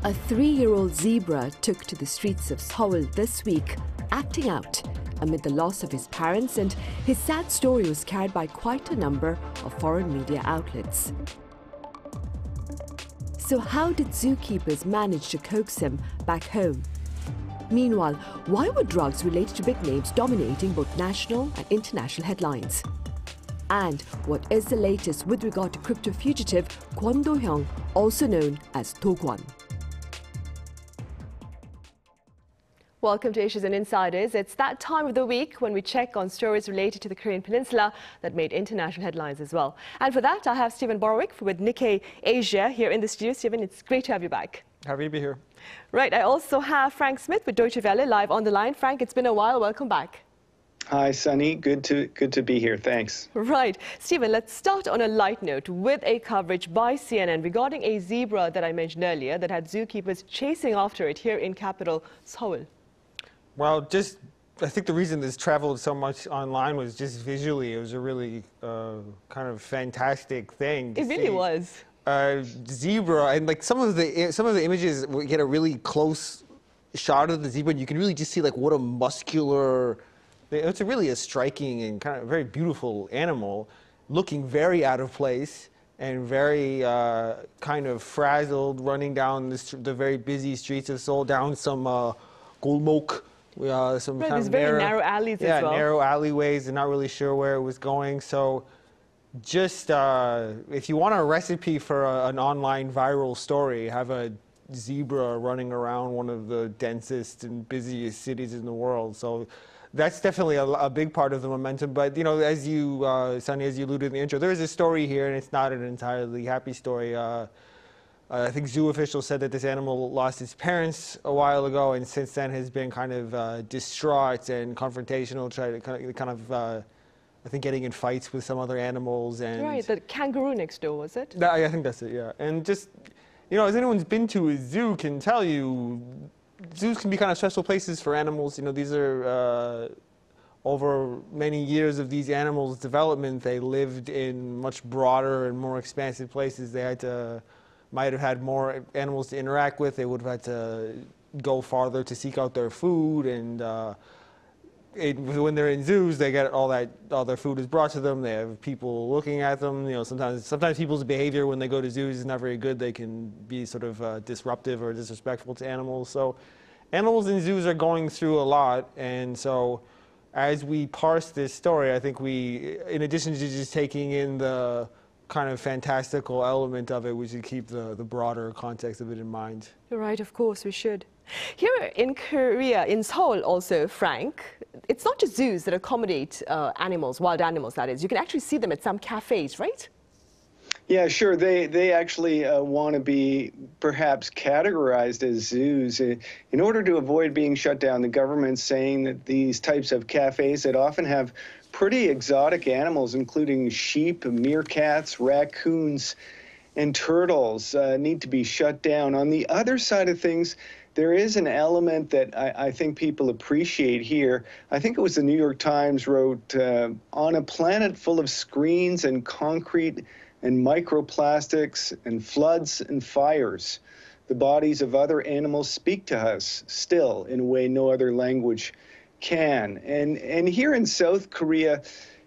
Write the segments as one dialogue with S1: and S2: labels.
S1: A 3-year-old zebra took to the streets of Seoul this week, acting out amid the loss of his parents, and his sad story was carried by quite a number of foreign media outlets. So how did zookeepers manage to coax him back home? Meanwhile, why were drugs related to big names dominating both national and international headlines? And what is the latest with regard to crypto fugitive Kwon Do-hyung, also known as Do-kwon? Welcome to Issues and Insiders. It's that time of the week when we check on stories related to the Korean peninsula that made international headlines as well. And for that, I have Steven Borowiec with Nikkei Asia here in the studio. Steven, it's great to have you back.
S2: Happy to be here.
S1: Right, I also have Frank Smith with Deutsche Welle live on the line. Frank, it's been a while. Welcome back.
S3: Hi, Sunny. Good to be here. Thanks.
S1: Right. Steven, let's start on a light note with a coverage by CNN regarding a zebra that I mentioned earlier that had zookeepers chasing after it here in capital Seoul.
S2: Well, I think the reason this traveled so much online was just visually. It was a really kind of fantastic thing to see.
S1: It really was.
S2: Zebra, and like some of the images, we get a really close shot of the zebra, and you can really just see like what a muscular. It's really a striking and kind of very beautiful animal, looking very out of place and very kind of frazzled, running down the very busy streets of Seoul, down some golmok. Some
S1: right,
S2: kind
S1: these
S2: of
S1: very narrow alleys as well.
S2: Yeah, narrow alleyways, and not really sure where it was going. So just if you want a recipe for an online viral story, have a zebra running around one of the densest and busiest cities in the world. So that's definitely a big part of the momentum. But, you know, as you, Sunny, as you alluded in the intro, there is a story here, and it's not an entirely happy story. I think zoo officials said that this animal lost its parents a while ago, and since then has been kind of distraught and confrontational, trying to I think getting in fights with some other animals. And
S1: right, the kangaroo next door, was it?
S2: I think that's it, yeah. And just, you know, as anyone's been to a zoo can tell you, zoos can be kind of stressful places for animals. You know, these are, over many years of these animals' development, they lived in much broader and more expansive places. They had to might have had more animals to interact with. They would have had to go farther to seek out their food, and when they're in zoos, they get all their food is brought to them. They have people looking at them. You know, sometimes people's behavior when they go to zoos is not very good. They can be sort of disruptive or disrespectful to animals. So animals in zoos are going through a lot, and so as we parse this story, I think we, in addition to just taking in the kind of fantastical element of it, we should keep the broader context of it in mind.
S1: You're right, of course, we should. Here in Korea, in Seoul also, Frank, it's not just zoos that accommodate animals, wild animals that is. You can actually see them at some cafes, right?
S3: Yeah, sure. They actually want to be perhaps categorized as zoos. In order to avoid being shut down, the government's saying that these types of cafes that often have pretty exotic animals, including sheep, meerkats, raccoons, and turtles, need to be shut down. On the other side of things, there is an element that I think people appreciate here. I think it was the New York Times wrote, on a planet full of screens and concrete and microplastics and floods and fires, the bodies of other animals speak to us still in a way no other language can. And here in South Korea,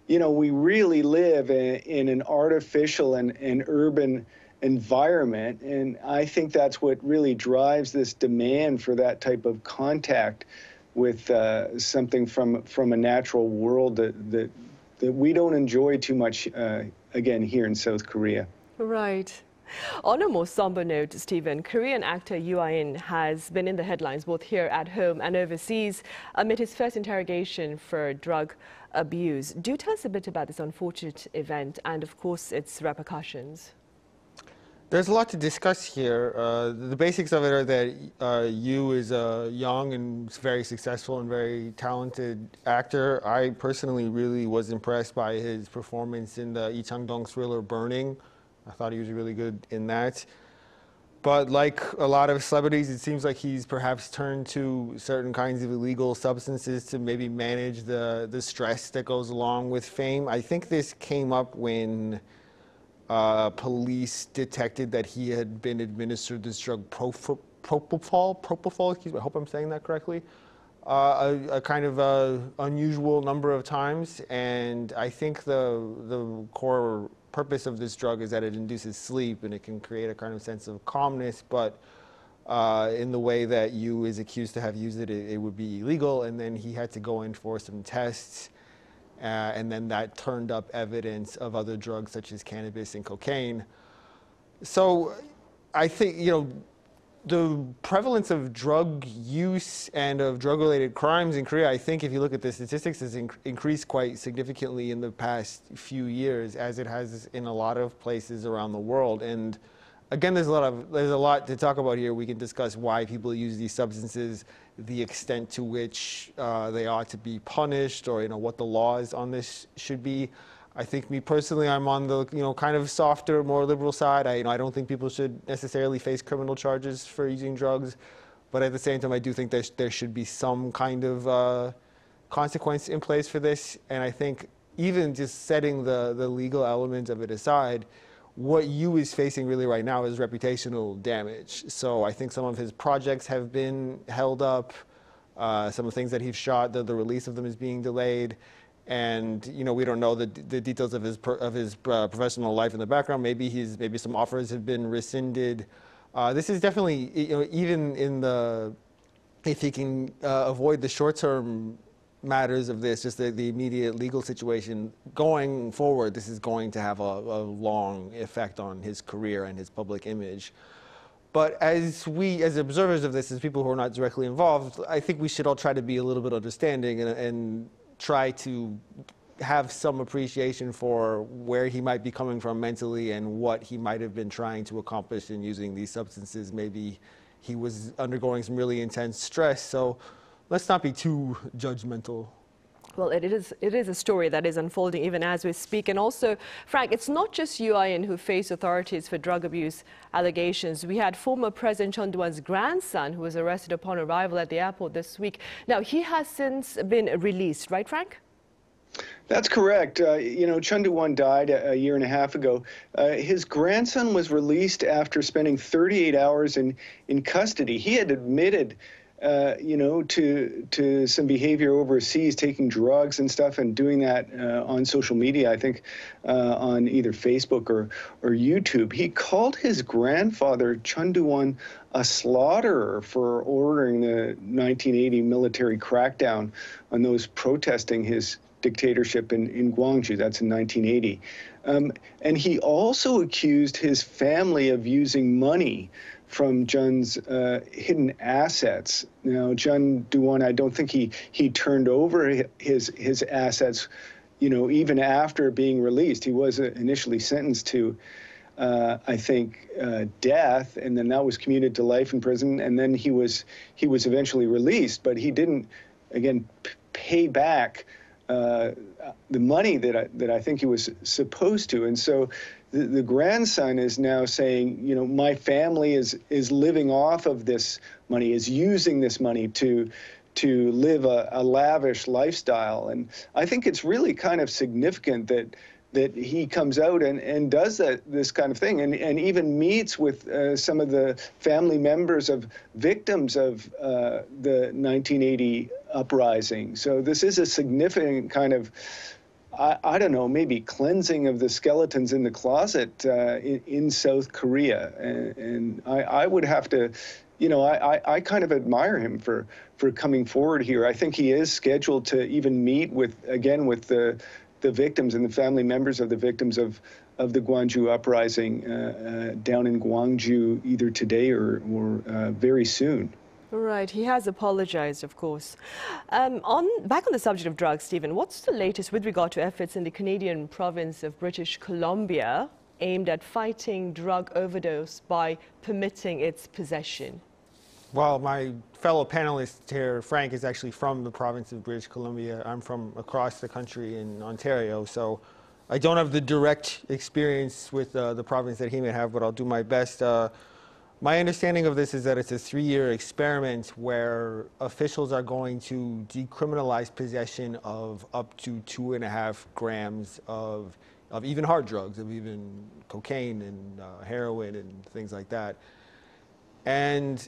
S3: you know, we really live in an artificial and urban environment, and I think that's what really drives this demand for that type of contact with something from a natural world that we don't enjoy too much, again, here in South Korea.
S1: Right. On a more somber note, Steven, Korean actor Yoo Ah-in has been in the headlines both here at home and overseas amid his first interrogation for drug abuse. Do tell us a bit about this unfortunate event and, of course, its repercussions.
S2: There's a lot to discuss here. The basics of it are that Yoo is a young and very successful and very talented actor. I personally really was impressed by his performance in the Lee Chang-dong thriller Burning. I thought he was really good in that. But like a lot of celebrities, it seems like he's perhaps turned to certain kinds of illegal substances to maybe manage the stress that goes along with fame. I think this came up when police detected that he had been administered this drug propofol, excuse me, I hope I'm saying that correctly, a kind of unusual number of times. And I think the core purpose of this drug is that it induces sleep and it can create a kind of sense of calmness, but in the way that Yoo is accused to have used it, it would be illegal. And then he had to go in for some tests. And then that turned up evidence of other drugs such as cannabis and cocaine. So I think, the prevalence of drug use and of drug-related crimes in Korea, I think if you look at the statistics, has increased quite significantly in the past few years, as it has in a lot of places around the world. And again, there's a lot to talk about here. We can discuss why people use these substances, the extent to which they ought to be punished, or what the laws on this should be. I think, me personally, I'm on the kind of softer, more liberal side. I don't think people should necessarily face criminal charges for using drugs, but at the same time, I do think there should be some kind of consequence in place for this. And I think even just setting the legal element of it aside, what Yoo is facing really right now is reputational damage. So I think some of his projects have been held up. Some of the things that he's shot, the release of them is being delayed. And we don't know the details of his professional life in the background. Maybe some offers have been rescinded. This is definitely, even if he can avoid the short-term matters of this, just the immediate legal situation, going forward, this is going to have a long effect on his career and his public image. But as observers of this, as people who are not directly involved, I think we should all try to be a little bit understanding and try to have some appreciation for where he might be coming from mentally and what he might have been trying to accomplish in using these substances. Maybe he was undergoing some really intense stress. So let's not be too judgmental.
S4: Well, it is a story that is unfolding even as we speak. And also, Frank, it's not just Yoo Ah-in who faced authorities for drug abuse allegations. We had former President Chun Doo-hwan's grandson who was arrested upon arrival at the airport this week. Now, he has since been released, right, Frank?
S3: That's correct. Chun Doo-hwan died a year and a half ago. His grandson was released after spending 38 hours in custody. He had admitted to some behavior overseas, taking drugs and stuff, and doing that on social media, I think on either Facebook or YouTube. He called his grandfather, Chun Doo-hwan, a slaughterer for ordering the 1980 military crackdown on those protesting his dictatorship in Gwangju. That's in 1980. And he also accused his family of using money from Chun's hidden assets. Now, Chun Doo-hwan, I don't think he turned over his assets, even after being released. He was initially sentenced to, I think, death, and then that was commuted to life in prison, and then he was eventually released, but he didn't, again, pay back the money that I think he was supposed to. And so the grandson is now saying, my family is living off of this money, is using this money to live a lavish lifestyle. And I think it's really kind of significant that he comes out and does this kind of thing, and even meets with some of the family members of victims of the 1980 uprising. So this is a significant kind of, I don't know, maybe cleansing of the skeletons in the closet in South Korea. And I would have to, I kind of admire him for coming forward here. I think he is scheduled to even meet with the victims and the family members of the victims of the Gwangju uprising down in Gwangju either today or very soon.
S4: Right, he has apologized, of course. Back on the subject of drugs, Stephen, what's the latest with regard to efforts in the Canadian province of British Columbia aimed at fighting drug overdose by permitting its possession?
S2: Well, my fellow panelist here, Frank, is actually from the province of British Columbia. I'm from across the country in Ontario, so I don't have the direct experience with the province that he may have, but I'll do my best. My understanding of this is that it's a 3-year experiment where officials are going to decriminalize possession of up to 2.5 grams of even hard drugs, of even cocaine and heroin and things like that. And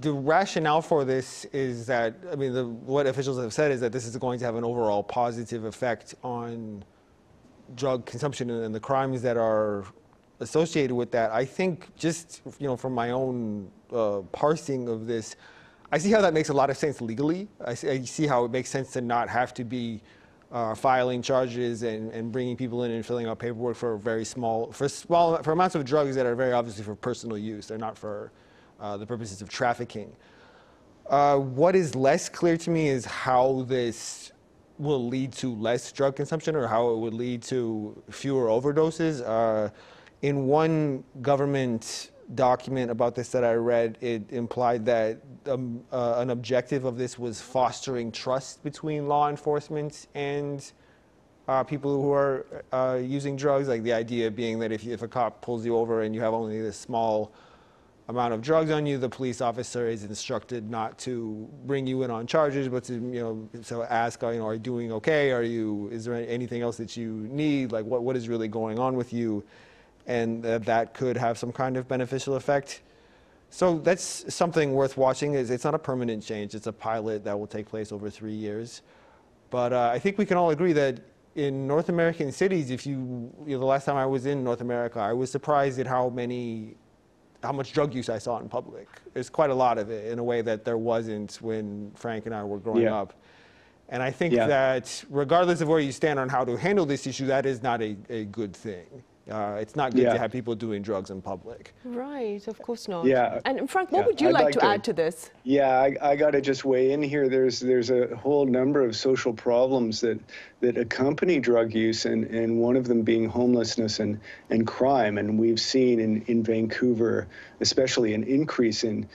S2: the rationale for this is that, I mean, what officials have said is that this is going to have an overall positive effect on drug consumption and the crimes that are associated with that. I think just, from my own parsing of this, I see how that makes a lot of sense legally. I see how it makes sense to not have to be filing charges and bringing people in and filling out paperwork for for amounts of drugs that are very obviously for personal use. They're not for the purposes of trafficking. What is less clear to me is how this will lead to less drug consumption or how it would lead to fewer overdoses. In one government document about this that I read, it implied that an objective of this was fostering trust between law enforcement and people who are using drugs. Like the idea being that if a cop pulls you over and you have only this small amount of drugs on you, the police officer is instructed not to bring you in on charges, but to so ask, are you doing okay? Is there anything else that you need? Like what is really going on with you? And that could have some kind of beneficial effect. So that's something worth watching. It's not a permanent change. It's a pilot that will take place over 3 years. But I think we can all agree that in North American cities, the last time I was in North America, I was surprised at how much drug use I saw in public. There's quite a lot of it in a way that there wasn't when Frank and I were growing up. And I think that regardless of where you stand on how to handle this issue, that is not a good thing. It's not good to have people doing drugs in public. Right,
S4: of course not.
S3: Yeah.
S4: And Frank, what would you like to add to this?
S3: Yeah, I got to just weigh in here. There's a whole number of social problems that accompany drug use, and one of them being homelessness and crime. And we've seen in Vancouver, especially, an increase in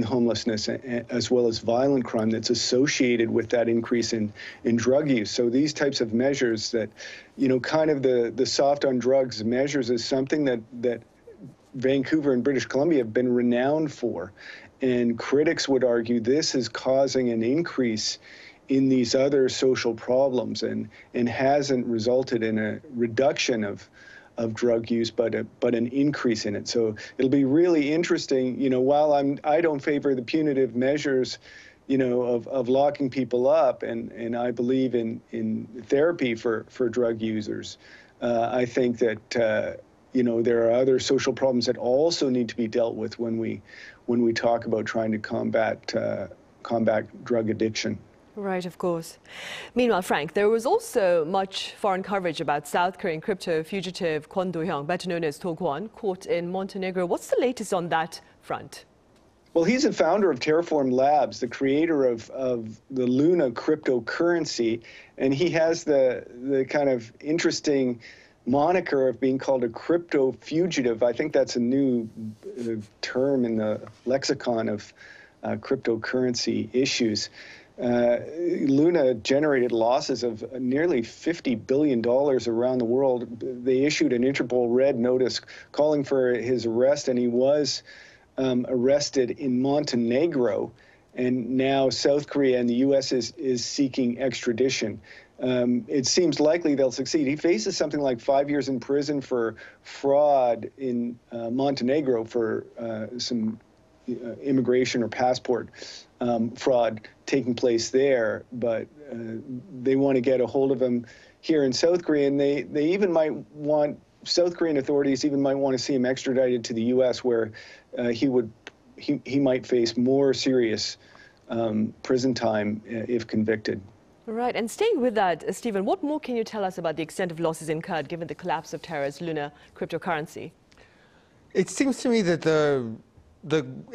S3: homelessness as well as violent crime that's associated with that increase in drug use. So these types of measures that, kind of the soft on drugs measures is something that Vancouver and British Columbia have been renowned for. And critics would argue this is causing an increase in these other social problems and hasn't resulted in a reduction of drug use, but an increase in it. So it'll be really interesting, while I don't favor the punitive measures, of locking people up, and I believe in therapy for drug users. I think that, there are other social problems that also need to be dealt with when we talk about trying to combat drug addiction.
S4: Right, of course. Meanwhile, Frank, there was also much foreign coverage about South Korean crypto fugitive Kwon Do-hyung, better known as Do Kwon, caught in Montenegro. What's the latest on that front?
S3: Well, he's the founder of Terraform Labs, the creator of the Luna cryptocurrency, and he has the kind of interesting moniker of being called a crypto fugitive. I think that's a new term in the lexicon of cryptocurrency issues. Luna generated losses of nearly $50 billion around the world. They issued an Interpol red notice calling for his arrest, and he was arrested in Montenegro, and now South Korea and the U.S. is seeking extradition. It seems likely they'll succeed. He faces something like 5 years in prison for fraud in Montenegro for some immigration or passport fraud taking place there, but they want to get a hold of him here in South Korea, and they even might want, South Korean authorities even might want to see him extradited to the U.S., where he might face more serious prison time if convicted.
S4: Right, and staying with that, Stephen, what more can you tell us about the extent of losses incurred given the collapse of Terra's Luna cryptocurrency?
S2: It seems to me that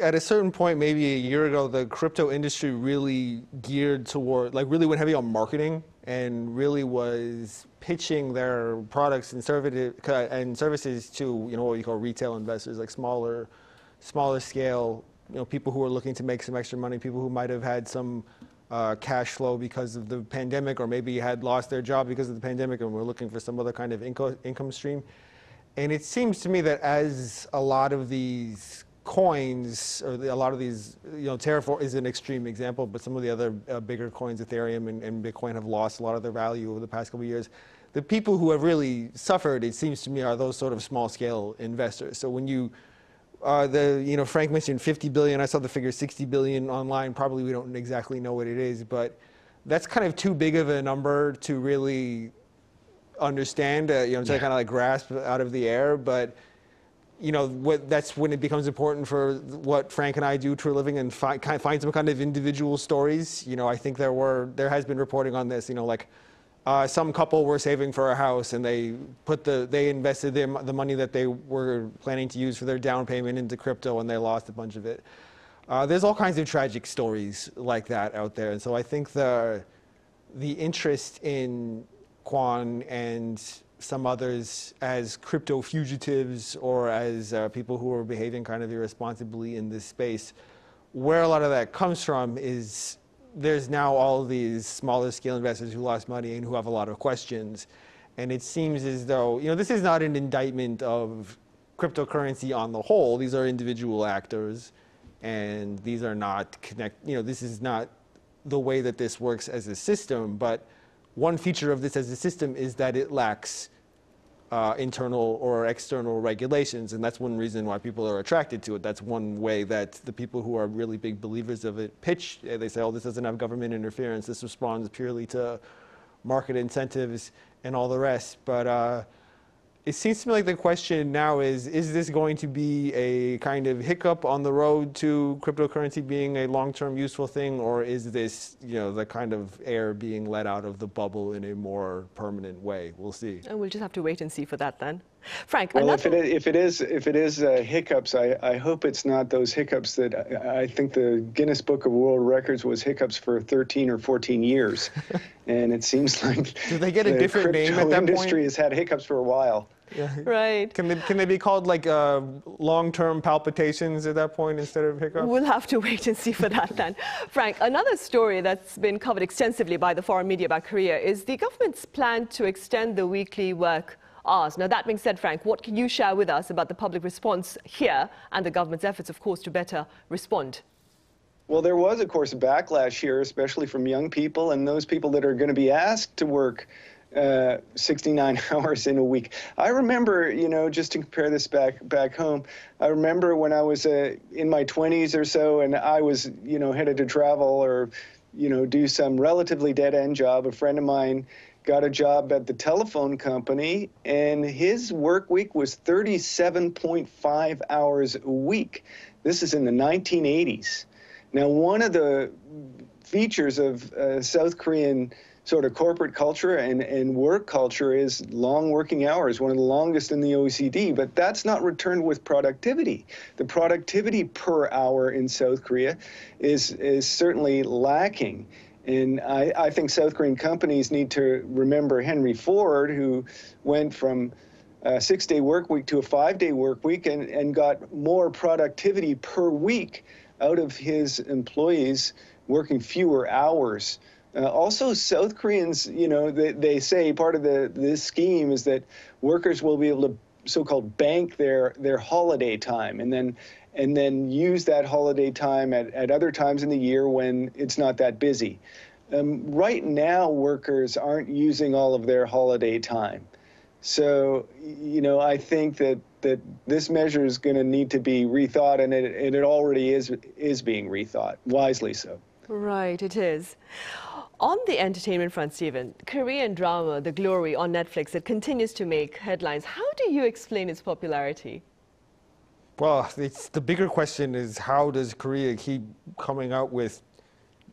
S2: at a certain point, maybe a year ago, the crypto industry really geared toward, really went heavy on marketing and really was pitching their products and services to, what you call retail investors, like smaller scale, people who are looking to make some extra money, people who might have had some cash flow because of the pandemic, or maybe had lost their job because of the pandemic and were looking for some other kind of income stream. And it seems to me that as a lot of these coins, or a lot of these, Terraform is an extreme example, but some of the other bigger coins, Ethereum and Bitcoin, have lost a lot of their value over the past couple of years. The people who have really suffered, it seems to me, are those sort of small-scale investors. So when you Frank mentioned 50 billion. I saw the figure 60 billion online. Probably we don't exactly know what it is, but that's kind of too big of a number to really understand, to kind of like grasp out of the air. But that's when it becomes important for what Frank and I do for a living and find some kind of individual stories. I think there has been reporting on this. Some couple were saving for a house and they invested the money that they were planning to use for their down payment into crypto and they lost a bunch of it. There's all kinds of tragic stories like that out there. And so I think the interest in Kwon and some others as crypto fugitives or as people who are behaving kind of irresponsibly in this space, where a lot of that comes from is there's now all these smaller scale investors who lost money and who have a lot of questions. And it seems as though, this is not an indictment of cryptocurrency on the whole. These are individual actors and these are not this is not the way that this works as a system. But one feature of this as a system is that it lacks internal or external regulations, and that's one reason why people are attracted to it. That's one way that the people who are really big believers of it pitch. They say, oh, this doesn't have government interference. This responds purely to market incentives and all the rest. But it seems to me like the question now is this going to be a kind of hiccup on the road to cryptocurrency being a long-term useful thing, or is this, the kind of air being let out of the bubble in a more permanent way? We'll see.
S4: And we'll just have to wait and see for that then. Frank,
S3: well, if it is hiccups, I hope it's not those hiccups that I think the Guinness Book of World Records was hiccups for 13 or 14 years, and it seems like
S2: do they get a different name at that point?
S3: The industry has had hiccups for a while.
S2: Yeah.
S4: Right.
S2: Can they be called like long-term palpitations at that point instead of hiccups?
S4: We'll have to wait and see for that then. Frank, another story that's been covered extensively by the foreign media about Korea is the government's plan to extend the weekly work hours. Now, that being said, Frank, what can you share with us about the public response here and the government's efforts, of course, to better respond?
S3: Well, there was, of course, a backlash here, especially from young people and those people that are going to be asked to work 69 hours in a week. I remember, just to compare this back home, I remember when I was in my 20s or so and I was, headed to travel or, do some relatively dead-end job. A friend of mine got a job at the telephone company and his work week was 37.5 hours a week. This is in the 1980s. Now, one of the features of South Korean sort of corporate culture and work culture is long working hours, one of the longest in the OECD, but that's not returned with productivity. The productivity per hour in South Korea is certainly lacking. And I think South Korean companies need to remember Henry Ford, who went from a 6-day work week to a 5-day work week and got more productivity per week out of his employees working fewer hours. Also, South Koreans, they say part of this scheme is that workers will be able to so-called bank their holiday time and then use that holiday time at other times in the year when it's not that busy. Right now, workers aren't using all of their holiday time. So, I think that this measure is going to need to be rethought, and it already is being rethought, wisely so.
S4: Right, it is. On the entertainment front, Steven, Korean drama The Glory on Netflix, it continues to make headlines. How do you explain its popularity?
S2: Well, the bigger question is, how does Korea keep coming out with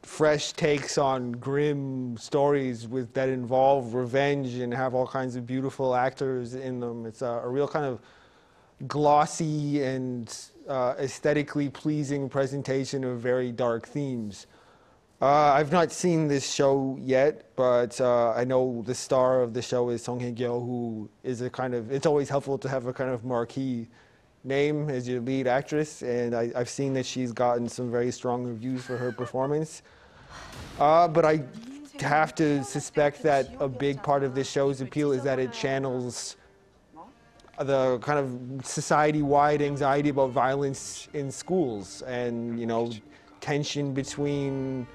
S2: fresh takes on grim stories that involve revenge and have all kinds of beautiful actors in them? It's a real kind of glossy and aesthetically pleasing presentation of very dark themes. I've not seen this show yet, but I know the star of the show is Song Hye-kyo, who is it's always helpful to have a kind of marquee name as your lead actress, and I've seen that she's gotten some very strong reviews for her performance. But I have to suspect that a big part of this show's appeal is that it channels the kind of society-wide anxiety about violence in schools and, tension between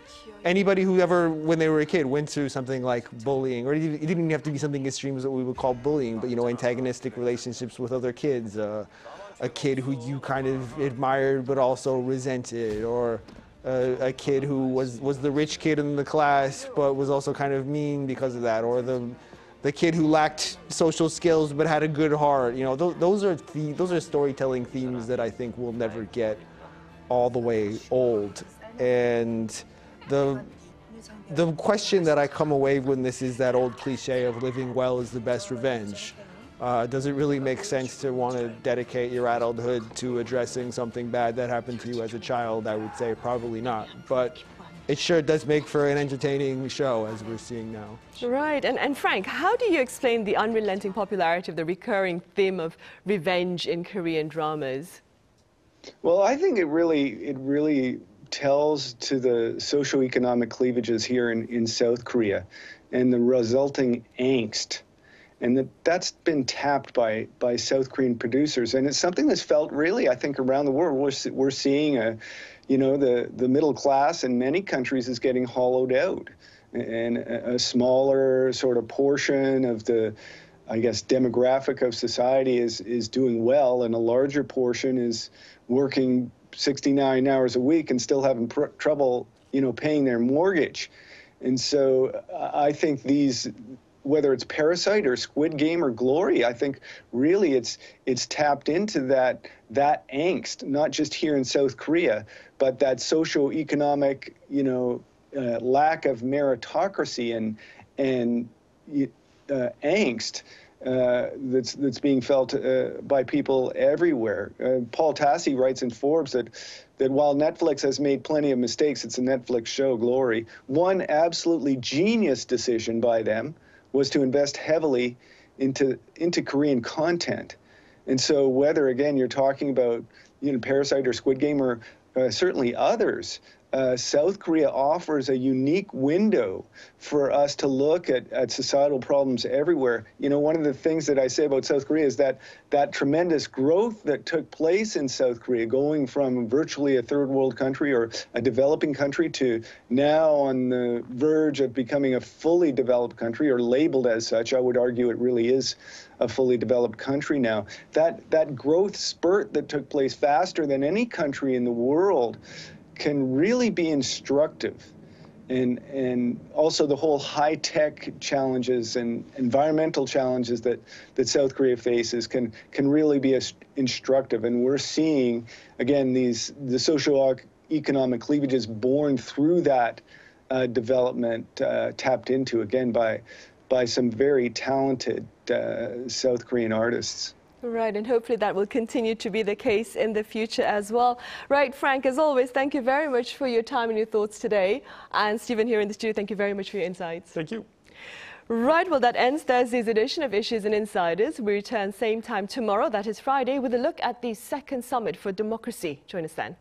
S2: anybody who ever, when they were a kid, went through something like bullying, or it didn't even have to be something extreme as what we would call bullying, but, antagonistic relationships with other kids, a kid who you kind of admired but also resented, or a kid who was the rich kid in the class but was also kind of mean because of that, or the kid who lacked social skills but had a good heart. You know, those are storytelling themes that I think will never get all the way old. And the question that I come away with this is that old cliche of living well is the best revenge. Does it really make sense to want to dedicate your adulthood to addressing something bad that happened to you as a child? I would say probably not. But it sure does make for an entertaining show, as we're seeing now.
S4: Right. And Frank, how do you explain the unrelenting popularity of the recurring theme of revenge in Korean dramas?
S3: Well, I think it really tells to the socioeconomic cleavages here in South Korea and the resulting angst. And that's been tapped by South Korean producers. And it's something that's felt really, I think, around the world. We're seeing, the middle class in many countries is getting hollowed out. And a smaller sort of portion of the, I guess, demographic of society is doing well, and a larger portion is working 69 hours a week and still having trouble, paying their mortgage. And so I think these, whether it's Parasite or Squid Game or Glory, I think really it's tapped into that angst, not just here in South Korea, but that socioeconomic, lack of meritocracy and angst that's being felt by people everywhere. Paul Tassi writes in Forbes that while Netflix has made plenty of mistakes, it's a Netflix show, Glory, one absolutely genius decision by them was to invest heavily into Korean content. And so whether, again, you're talking about Parasite or Squid Game or certainly others, South Korea offers a unique window for us to look at societal problems everywhere. One of the things that I say about South Korea is that tremendous growth that took place in South Korea, going from virtually a third world country or a developing country to now on the verge of becoming a fully developed country, or labeled as such. I would argue it really is a fully developed country now. That growth spurt that took place faster than any country in the world can really be instructive. And also the whole high-tech challenges and environmental challenges that South Korea faces can really be instructive. And we're seeing, again, the socioeconomic cleavages born through that development tapped into, again, by some very talented South Korean artists.
S4: Right, and hopefully that will continue to be the case in the future as well. Right, Frank, as always, thank you very much for your time and your thoughts today. And Stephen here in the studio, thank you very much for your insights.
S2: Thank you.
S4: Right, well, that ends Thursday's edition of Issues and Insiders. We return same time tomorrow, that is Friday, with a look at the second summit for democracy. Join us then.